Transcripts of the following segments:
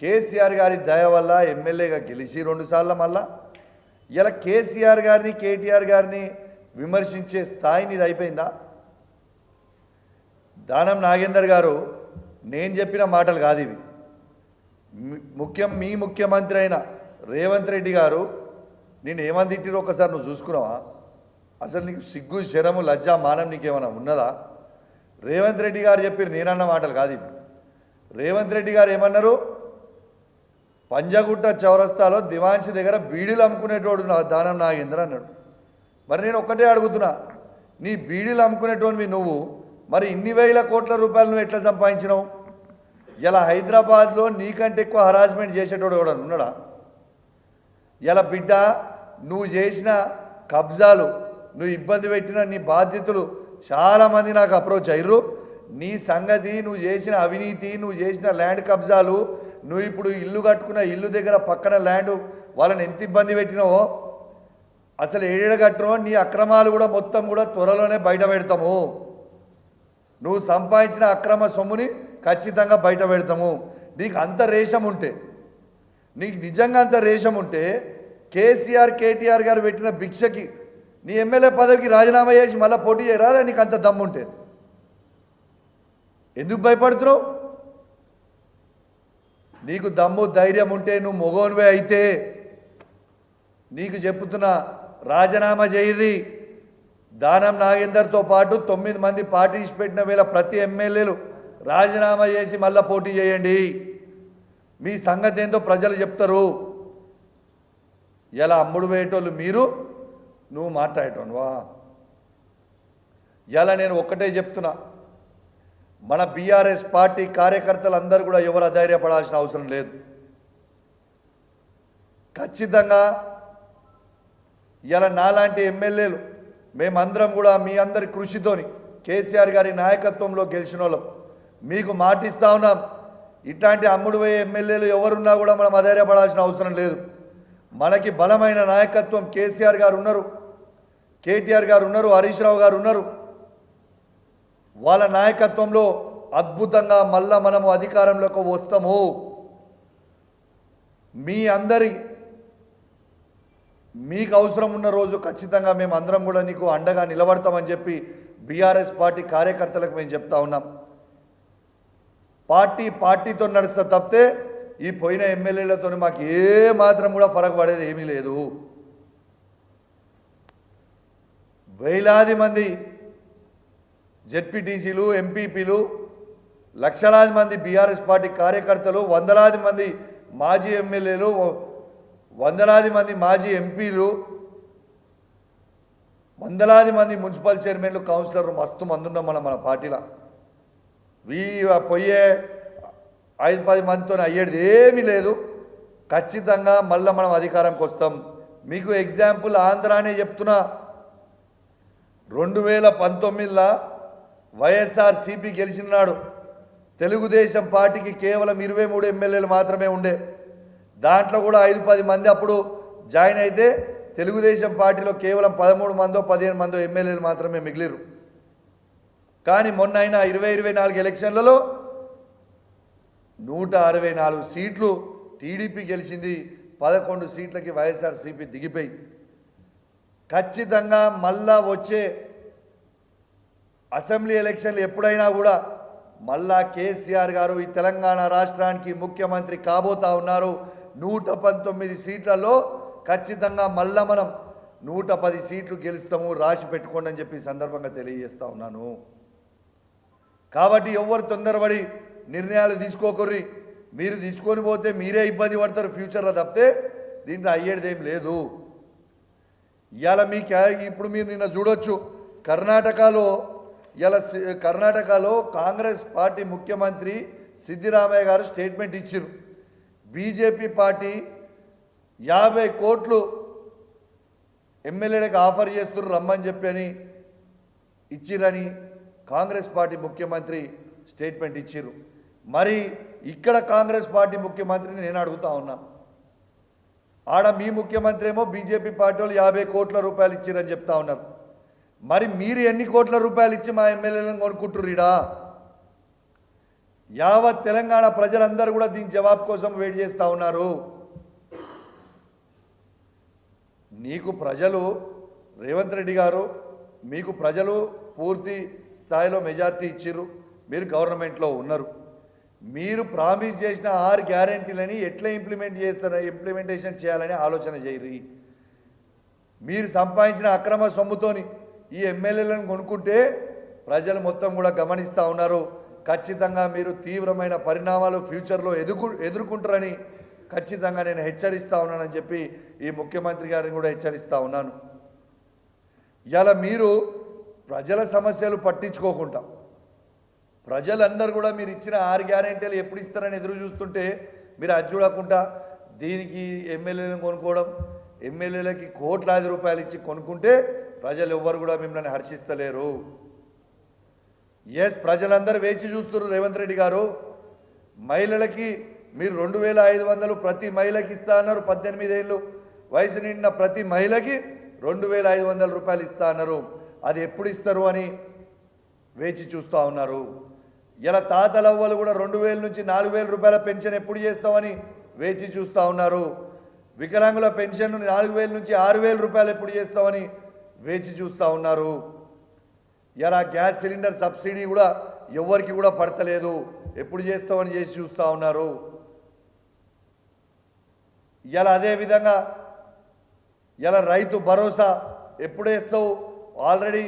కేసీఆర్ గారి దయ వల్ల ఎమ్మెల్యేగా గెలిచి 2 సార్లు మళ్ళా ఇలా కేసీఆర్ గారిని కేటీఆర్ గారిని విమర్శించే స్థాయి నీది అయిపోయిందా? దానం నాగేందర్ గారు నేను చెప్పిన మాటలు కాదు ఇవి. మీ ముఖ్యమంత్రి అయిన రేవంత్ రెడ్డి గారు నేను ఏమని తిట్టిరో ఒకసారి నువ్వు చూసుకున్నావా? అసలు నీకు సిగ్గు శరము లజ్జ మానం నీకేమైనా ఉన్నదా? రేవంత్ రెడ్డి గారు చెప్పారు, నేనన్న మాటలు కాదు ఇవి. రేవంత్ రెడ్డి గారు ఏమన్నారు? పంజగుట్ట చౌరస్తాలో దివాన్షి దగ్గర బీడీలు అమ్ముకునేటోడు దానం నాగేంద్ర అన్నాడు. మరి నేను ఒక్కటే అడుగుతున్నా, నీ బీడీలు అమ్ముకునేటోనివి నువ్వు, మరి ఇన్ని వేల కోట్ల రూపాయలు నువ్వు ఎట్లా సంపాదించినావు? ఇలా హైదరాబాద్లో నీకంటే ఎక్కువ హరాస్మెంట్ చేసేటోడు కూడా ఉన్నాడా? ఇలా బిడ్డ నువ్వు చేసిన కబ్జాలు, నువ్వు ఇబ్బంది పెట్టిన నీ బాధ్యతలు చాలామంది నాకు అప్రోచ్ అయ్యారు. నీ సంగతి, నువ్వు చేసిన అవినీతి, నువ్వు చేసిన ల్యాండ్ కబ్జాలు, నువ్వు ఇప్పుడు ఇల్లు కట్టుకున్న ఇల్లు దగ్గర పక్కన ల్యాండ్ వాళ్ళని ఎంత ఇబ్బంది పెట్టినావో, అసలు ఏడగట్టునో నీ అక్రమాలు కూడా మొత్తం కూడా త్వరలోనే బయట పెడతాము. నువ్వు సంపాదించిన అక్రమ సొమ్ముని ఖచ్చితంగా బయట పెడతాము. నీకు అంత రేషం ఉంటే, నీకు నిజంగా అంత రేషం ఉంటే కేసీఆర్ కేటీఆర్ గారు పెట్టిన భిక్షకి నీ ఎమ్మెల్యే పదవికి రాజీనామా చేసి మళ్ళీ పోటీ చేయరాదా? నీకు అంత దమ్ముంటే ఎందుకు భయపడుతున్నావు? నీకు దమ్ము ధైర్యం ఉంటే, నువ్వు మొగోనివే అయితే నీకు చెప్తున్నా, రాజీనామా చేయరి. దానం నాగేందర్తో పాటు 9 మంది పార్టీస్ పెట్టిన వేళ ప్రతి ఎమ్మెల్యేలు రాజీనామా చేసి మళ్ళీ పోటీ చేయండి. మీ సంగతి ఏందో ప్రజలు చెప్తారు. ఇలా అమ్ముడు వేయటోళ్ళు మీరు, నువ్వు మాట్లాడేటోనువా? ఇలా నేను ఒక్కటే చెప్తున్నా, మన బీఆర్ఎస్ పార్టీ కార్యకర్తలు అందరూ కూడా ఎవరు అధైర్యపడాల్సిన అవసరం లేదు. ఖచ్చితంగా ఇలా నాలాంటి ఎమ్మెల్యేలు మేమందరం కూడా మీ అందరి కృషితోని కేసీఆర్ గారి నాయకత్వంలో గెలిచిన వాళ్ళం. మీకు మాటిస్తా ఉన్నాం, ఇట్లాంటి అమ్ముడు పోయే ఎమ్మెల్యేలు ఎవరున్నా కూడా మనం అధైర్యపడాల్సిన అవసరం లేదు. మనకి బలమైన నాయకత్వం కేసీఆర్ గారు ఉన్నారు, కేటీఆర్ గారు ఉన్నారు, హరీష్ రావు గారు ఉన్నారు. వాళ్ళ నాయకత్వంలో అద్భుతంగా మళ్ళా మనము అధికారంలోకి వస్తాము. మీ అందరి మీకు అవసరం ఉన్న రోజు ఖచ్చితంగా మేము అందరం కూడా నీకు అండగా నిలబడతామని చెప్పి బీఆర్ఎస్ పార్టీ కార్యకర్తలకు మేము చెప్తా ఉన్నాం. పార్టీతో నడుస్తా తప్పితే ఈ పోయిన ఎమ్మెల్యేలతో మాకు ఏ మాత్రం కూడా ఫరక్ పడేది ఏమీ లేదు. వేలాది మంది జెడ్పీటీసీలు, ఎంపీపీలు, లక్షలాది మంది బీఆర్ఎస్ పార్టీ కార్యకర్తలు, వందలాది మంది మాజీ ఎమ్మెల్యేలు, వందలాది మంది మాజీ ఎంపీలు, వందలాది మంది మున్సిపల్ చైర్మన్లు, కౌన్సిలర్లు మస్తు మంది ఉన్నాం మన పార్టీలో. పోయే 5-10 మందితో అయ్యేది ఏమీ లేదు. ఖచ్చితంగా మళ్ళీ మనం అధికారంకి వస్తాం. మీకు ఎగ్జాంపుల్ ఆంధ్రానే చెప్తున్నా. 2019లో వైఎస్ఆర్సీపీ గెలిచిన నాడు తెలుగుదేశం పార్టీకి కేవలం 23 ఎమ్మెల్యేలు మాత్రమే ఉండే. దాంట్లో కూడా 5-10 మంది అప్పుడు జాయిన్ అయితే తెలుగుదేశం పార్టీలో కేవలం 13 మందో 15 మందో ఎమ్మెల్యేలు మాత్రమే మిగిలిరు. కానీ మొన్న అయిన 2024 ఎలక్షన్లలో 164 సీట్లు టీడీపీ గెలిచింది. 11 సీట్లకి వైఎస్ఆర్సీపీ దిగిపోయింది. ఖచ్చితంగా మళ్ళా వచ్చే అసెంబ్లీ ఎలక్షన్లు ఎప్పుడైనా కూడా మళ్ళా కేసీఆర్ గారు ఈ తెలంగాణ రాష్ట్రానికి ముఖ్యమంత్రి కాబోతా ఉన్నారు. 119 సీట్లలో ఖచ్చితంగా మళ్ళా మనం 110 సీట్లు గెలుస్తాము, రాసి పెట్టుకోండి అని చెప్పి సందర్భంగా తెలియజేస్తా ఉన్నాను. కాబట్టి ఎవరు తొందరపడి నిర్ణయాలు తీసుకోకర్రి. మీరు తీసుకొని పోతే మీరే ఇబ్బంది పడతారు ఫ్యూచర్లో తప్పితే దీంట్లో అయ్యేదేం లేదు. ఇవాళ ఇప్పుడు మీరు నిన్న చూడొచ్చు, కర్ణాటకలో కాంగ్రెస్ పార్టీ ముఖ్యమంత్రి సిద్దిరామయ్య గారు స్టేట్మెంట్ ఇచ్చారు. బీజేపీ పార్టీ 50 కోట్లు ఎమ్మెల్యేలకు ఆఫర్ చేస్తున్నారు రమ్మని చెప్పి అని ఇచ్చిరని కాంగ్రెస్ పార్టీ ముఖ్యమంత్రి స్టేట్మెంట్ ఇచ్చారు. మరి ఇక్కడ కాంగ్రెస్ పార్టీ ముఖ్యమంత్రిని నేను అడుగుతా ఉన్నా, ఆడ మీ ముఖ్యమంత్రి ఏమో బీజేపీ పార్టీ వాళ్ళు 50 కోట్ల రూపాయలు ఇచ్చిరని చెప్తా ఉన్నారు. మరి మీరు ఎన్ని కోట్ల రూపాయలు ఇచ్చి మా ఎమ్మెల్యేలను కొనుక్కుంటుర్రీడా? యావత్ తెలంగాణ ప్రజలందరూ కూడా దీని జవాబు కోసం వెయిట్ చేస్తూ ఉన్నారు. నీకు ప్రజలు రేవంత్ రెడ్డి గారు మీకు ప్రజలు పూర్తి స్థాయిలో మెజార్టీ ఇచ్చిర్రు. మీరు గవర్నమెంట్లో ఉన్నారు. మీరు ప్రామిస్ చేసిన 6 గ్యారెంటీలని ఎట్లా ఇంప్లిమెంటేషన్ చేయాలని ఆలోచన చేయరు. మీరు సంపాదించిన అక్రమ సొమ్ముతోని ఈ ఎమ్మెల్యేలను కొనుక్కుంటే ప్రజలు మొత్తం కూడా గమనిస్తూ ఉన్నారు. ఖచ్చితంగా మీరు తీవ్రమైన పరిణామాలు ఫ్యూచర్లో ఎదుర్కొంటారని ఖచ్చితంగా నేను హెచ్చరిస్తూ ఉన్నానని చెప్పి ఈ ముఖ్యమంత్రి గారిని కూడా హెచ్చరిస్తూ ఉన్నాను. ఇలా మీరు ప్రజల సమస్యలు పట్టించుకోకుండా ప్రజలందరూ కూడా మీరు ఇచ్చిన 6 గ్యారెంటీలు ఎప్పుడు ఇస్తారని ఎదురు చూస్తుంటే మీరు అది చూడకుండా దీనికి ఎమ్మెల్యేలను కొనుక్కోవడం, ఎమ్మెల్యేలకి కోట్లాది రూపాయలు ఇచ్చి కొనుక్కుంటే ప్రజలు ఎవ్వరు కూడా మిమ్మల్ని హర్షిస్తలేరు. ఎస్, ప్రజలందరూ వేచి చూస్తున్నారు. రేవంత్ రెడ్డి గారు మహిళలకి మీరు 2500 ప్రతి మహిళకి ఇస్తా అన్నారు. 18 ఏళ్ళు వయసు నిండిన ప్రతి మహిళకి 2500 రూపాయలు ఇస్తా అన్నారు. అది ఎప్పుడు ఇస్తారు అని వేచి చూస్తూ ఉన్నారు. ఇలా తాతలవ్వలు కూడా 2000 నుంచి 4000 రూపాయల పెన్షన్ ఎప్పుడు చేస్తామని వేచి చూస్తూ ఉన్నారు. వికలాంగుల పెన్షన్ 4000 నుంచి 6000 రూపాయలు ఎప్పుడు చేస్తామని వేచి చూస్తూ ఉన్నారు. ఇలా గ్యాస్ సిలిండర్ సబ్సిడీ కూడా ఎవరికి కూడా పడతలేదు, ఎప్పుడు చేస్తామని చేసి చూస్తూ ఉన్నారు. ఇలా అదేవిధంగా ఇలా రైతు భరోసా ఎప్పుడు వేస్తావు, ఆల్రెడీ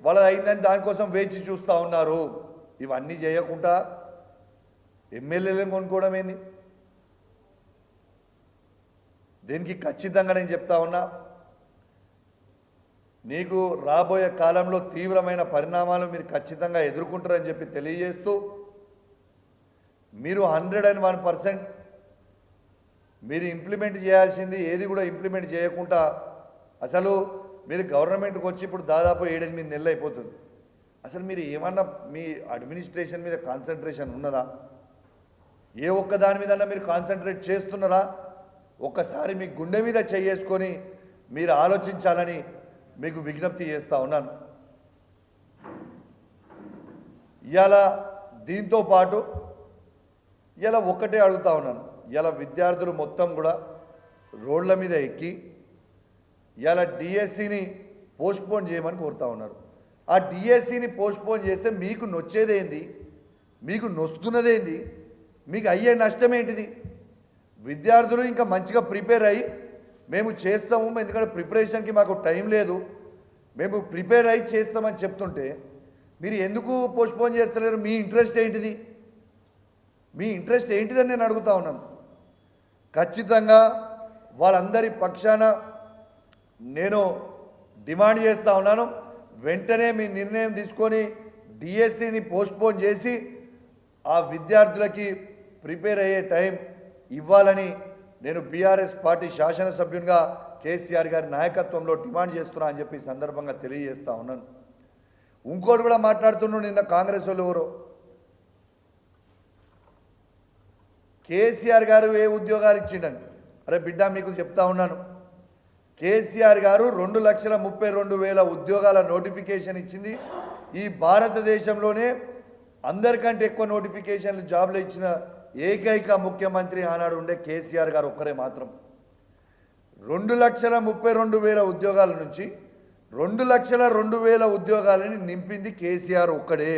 వాళ్ళది అయిందని దానికోసం వేచి చూస్తూ ఉన్నారు. ఇవన్నీ చేయకుండా ఎమ్మెల్యేలను కొనుక్కోవడం ఏంది? దీనికి ఖచ్చితంగా నేను చెప్తా ఉన్నా, నీకు రాబోయే కాలంలో తీవ్రమైన పరిణామాలు మీరు ఖచ్చితంగా ఎదుర్కొంటారని చెప్పి తెలియజేస్తూ, మీరు 101% మీరు ఇంప్లిమెంట్ చేయాల్సింది ఏది కూడా ఇంప్లిమెంట్ చేయకుండా అసలు మీరు గవర్నమెంట్కి వచ్చి ఇప్పుడు దాదాపు 7-8 నెలలు అయిపోతుంది. అసలు మీరు ఏమన్నా మీ అడ్మినిస్ట్రేషన్ మీద కాన్సన్ట్రేషన్ ఉన్నదా? ఏ ఒక్క దాని మీద మీరు కాన్సన్ట్రేట్ చేస్తున్నారా? ఒక్కసారి మీ గుండె మీద చేసుకొని మీరు ఆలోచించాలని మీకు విజ్ఞప్తి చేస్తూ ఉన్నాను. ఇవాళ దీంతో పాటు ఇలా ఒక్కటే అడుగుతా ఉన్నాను, ఇలా విద్యార్థులు మొత్తం కూడా రోడ్ల మీద ఎక్కి ఇలా డిఎస్సిని పోస్ట్పోన్ చేయమని కోరుతా ఉన్నారు. ఆ డిఎస్సిని పోస్ట్పోన్ చేస్తే మీకు నొచ్చేదేంది? మీకు నొస్తున్నదేంది? మీకు అయ్యే నష్టం ఏంటిది? విద్యార్థులు ఇంకా మంచిగా ప్రిపేర్ అయ్యి మేము చేస్తాము, ఎందుకంటే ప్రిపరేషన్కి మాకు టైం లేదు, మేము ప్రిపేర్ అయ్యి చేస్తామని చెప్తుంటే మీరు ఎందుకు పోస్ట్పోన్ చేస్తలేరు? మీ ఇంట్రెస్ట్ ఏంటిది? మీ ఇంట్రెస్ట్ ఏంటిదని నేను అడుగుతా ఉన్నాను. ఖచ్చితంగా వాళ్ళందరి పక్షాన నేను డిమాండ్ చేస్తూ ఉన్నాను, వెంటనే మీ నిర్ణయం తీసుకొని డిఎస్సిని పోస్ట్పోన్ చేసి ఆ విద్యార్థులకి ప్రిపేర్ అయ్యే టైం ఇవ్వాలని నేను బీఆర్ఎస్ పార్టీ శాసనసభ్యునిగా కేసీఆర్ గారి నాయకత్వంలో డిమాండ్ చేస్తున్నా అని చెప్పి సందర్భంగా తెలియజేస్తూ ఉన్నాను. ఇంకోటి కూడా మాట్లాడుతున్నాను, నిన్న కాంగ్రెస్ వాళ్ళు ఎవరో కేసీఆర్ గారు ఏ ఉద్యోగాలు ఇచ్చిండని. అరే బిడ్డ, మీకు చెప్తా ఉన్నాను, కేసీఆర్ గారు 2,32,000 ఉద్యోగాల నోటిఫికేషన్ ఇచ్చింది. ఈ భారతదేశంలోనే అందరికంటే ఎక్కువ నోటిఫికేషన్లు జాబ్లు ఇచ్చిన ఏకైక ముఖ్యమంత్రి ఆనాడు ఉండే కేసీఆర్ గారు ఒక్కరే మాత్రం. 2,32,000 ఉద్యోగాల నుంచి 2,02,000 ఉద్యోగాలని నింపింది కేసీఆర్ ఒక్కడే.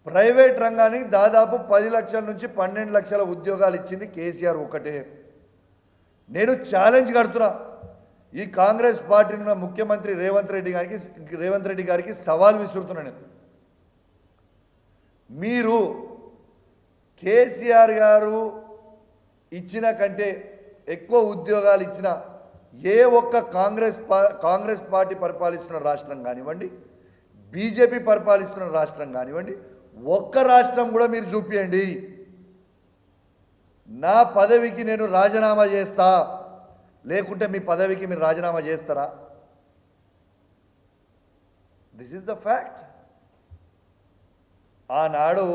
ప్రైవేట్ రంగానికి దాదాపు 10 లక్షల నుంచి 12 లక్షల ఉద్యోగాలు ఇచ్చింది కేసీఆర్ ఒక్కటే. నేను ఛాలెంజ్ కడుతున్నా, ఈ కాంగ్రెస్ పార్టీని ఉన్న ముఖ్యమంత్రి రేవంత్ రెడ్డి గారికి సవాల్ విసురుతున్నాను. మీరు కేసీఆర్ గారు ఇచ్చిన కంటే ఎక్కువ ఉద్యోగాలు ఇచ్చిన ఏ ఒక్క కాంగ్రెస్ పార్టీ పరిపాలిస్తున్న రాష్ట్రం కానివ్వండి, బీజేపీ పరిపాలిస్తున్న రాష్ట్రం కానివ్వండి, ఒక్క రాష్ట్రం కూడా మీరు చూపియండి. నా పదవికి నేను రాజీనామా చేస్తా, లేకుంటే మీ పదవికి మీరు రాజీనామా చేస్తారా? This is the fact. ఆనాడు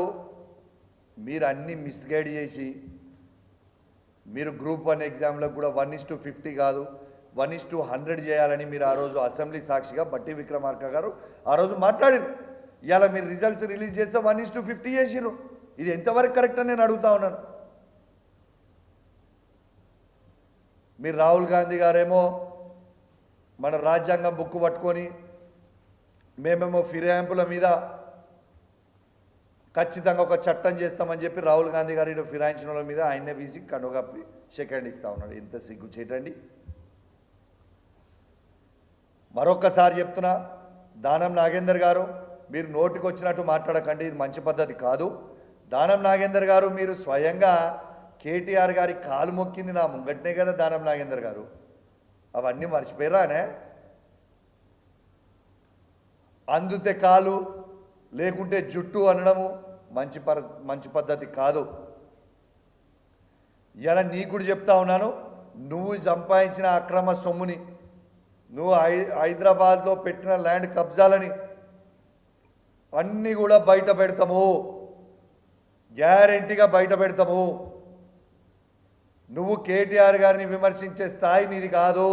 మీరు అన్ని మిస్గైడ్ చేసి మీరు గ్రూప్ 1 ఎగ్జామ్లకు కూడా 1:50 కాదు 1:100 చేయాలని మీరు ఆ రోజు అసెంబ్లీ సాక్షిగా బట్టి విక్రమార్క గారు ఆ రోజు మాట్లాడారు. ఇవాళ మీరు రిజల్ట్స్ రిలీజ్ చేస్తే 1:50 చేసిరు. ఇది ఎంతవరకు కరెక్ట్ అని నేను అడుగుతా ఉన్నాను. మీరు రాహుల్ గాంధీ గారేమో మన రాజ్యాంగం బుక్కు పట్టుకొని మేమేమో ఫిరాయింపుల మీద ఖచ్చితంగా ఒక చట్టం చేస్తామని చెప్పి రాహుల్ గాంధీ గారి ఫిరాయించిన వాళ్ళ మీద ఆయన్నే వీసి కనుగప్పి సెకండ్ ఇస్తా ఉన్నాడు. ఎంత సిగ్గు చేయటండి. మరొక్కసారి చెప్తున్నా, దానం నాగేందర్ గారు మీరు నోటికి వచ్చినట్టు మాట్లాడకండి, ఇది మంచి పద్ధతి కాదు. దానం నాగేందర్ గారు మీరు స్వయంగా కేటీఆర్ గారి కాలు మొక్కింది నా ముంగట్నే కదా దానం నాగేందర్ గారు. అవన్నీ మర్చిపోయారానే? అందుతే కాలు లేకుంటే జుట్టు అనడము మంచి పద్ధతి కాదు. ఇలా నీకు కూడా చెప్తా ఉన్నాను, నువ్వు సంపాదించిన అక్రమ సొమ్ముని, నువ్వు హైదరాబాద్లో పెట్టిన ల్యాండ్ కబ్జాలని అన్నీ కూడా బయట పెడతాము, గ్యారెంటీగా బయట పెడతాము. నువ్వు కేటీఆర్ గారిని విమర్శించే స్థాయి నీది కాదు.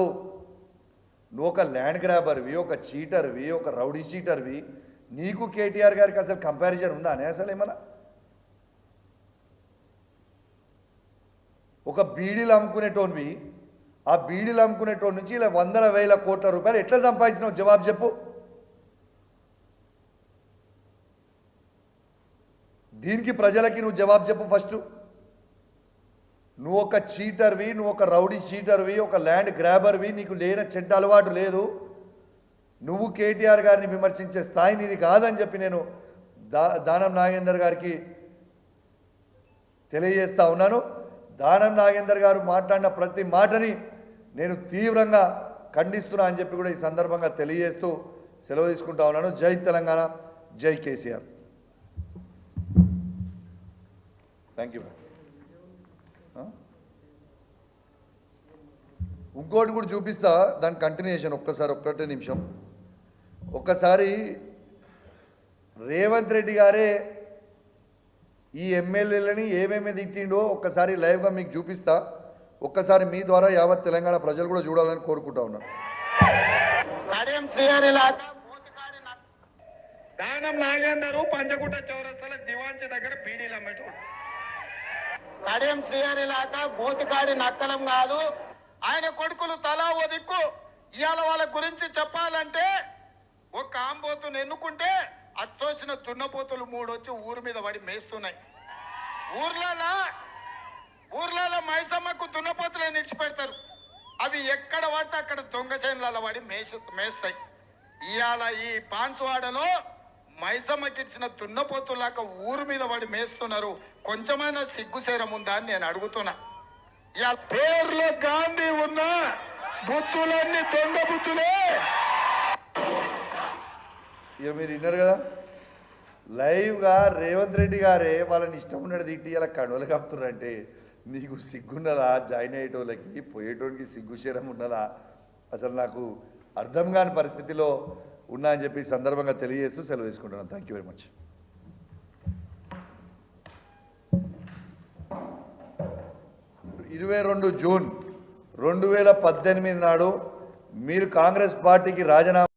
నువ్వు ఒక ల్యాండ్ గ్రాబర్వి, ఒక చీటర్వి, ఒక రౌడీ చీటర్వి. నీకు కేటీఆర్ గారికి అసలు కంపారిజన్ ఉందా అనే? అసలు ఏమన్నా ఒక బీడీలు అమ్ముకునేటోన్వి, ఆ బీడీలు అమ్ముకునేటోన్ నుంచి ఇలా 100,000 కోట్ల రూపాయలు ఎట్లా సంపాదించినావు? జవాబు చెప్పు. దీనికి ప్రజలకి నువ్వు జవాబు చెప్పు ఫస్ట్. నువ్వు ఒక చీటర్వి, నువ్వు ఒక రౌడీ చీటర్వి, ఒక ల్యాండ్ గ్రాబర్వి, నీకు లేని చెడ్డ అలవాటు లేదు. నువ్వు కేటీఆర్ గారిని విమర్శించే స్థాయి నీది కాదని చెప్పి నేను దానం నాగేందర్ గారికి తెలియజేస్తా ఉన్నాను. దానం నాగేందర్ గారు మాట్లాడిన ప్రతి మాటని నేను తీవ్రంగా ఖండిస్తున్నా అని చెప్పి కూడా ఈ సందర్భంగా తెలియజేస్తూ సెలవు తీసుకుంటా ఉన్నాను. జై తెలంగాణ, జై కేసీఆర్. Thank you. ఇంకోటి కూడా చూపిస్తా, దాని కంటిన్యూషన్. ఒక్కటే నిమిషం. ఒక్కసారి రేవంత్ రెడ్డి గారే ఈ ఎమ్మెల్యేలని ఏమేమి తిట్టిండో ఒక్కసారి లైవ్గా మీకు చూపిస్తా. ఒక్కసారి మీ ద్వారా యావత్ తెలంగాణ ప్రజలు కూడా చూడాలని కోరుకుంటా ఉన్నాను. దానం నాగేందరు పంచగుట్ట చౌరస్తాల దివాంచి దగ్గర బీడీలు అమ్మేటోడు. కడియం శ్రీహరి లాగా గోతికాడి నక్కలం కాదు. ఆయన కొడుకులు తలా ఓ దిక్కు. ఇవాళ వాళ్ళ గురించి చెప్పాలంటే ఒక ఆంబోతును ఎన్నుకుంటే అచ్చొచ్చిన దున్నపోతులు 3 వచ్చి ఊరి మీద పడి మేస్తున్నాయి. ఊర్లలో మైసమ్మకు దున్నపోతులను నిడిచిపెడతారు. అవి ఎక్కడ పడితే అక్కడ దొంగ చేనులలో పడి మేస్తాయి. ఇవాళ ఈ పాన్సువాడలో మైసమ్మకి ఇచ్చిన దున్నపోతులాక ఊరు మీద పడి మేస్తున్నారు. కొంచెమైనా సిగ్గుసేరం ఉందా అని నేను అడుగుతున్నా. ఇవాళ పేర్లో గాంధీ ఉన్న బుద్ధులన్నీ దొంగ బుద్ధులే. ఇక మీరు విన్నారు కదా లైవ్గా రేవంత్ రెడ్డి గారే వాళ్ళని ఇష్టం ఉన్నది తిట్టి ఇలా కడవలు కప్పుతున్నారంటే నీకు సిగ్గున్నదా? జాయిన్ అయ్యేటోళ్ళకి పోయేటోళ్ళకి సిగ్గుశరం ఉన్నదా? అసలు నాకు అర్థం కాని పరిస్థితిలో ఉన్నా అని చెప్పి సందర్భంగా తెలియజేస్తూ సెలవు తీసుకుంటున్నాను. Thank you very much. 22 June 2018 నాడు మీరు కాంగ్రెస్ పార్టీకి రాజీనామా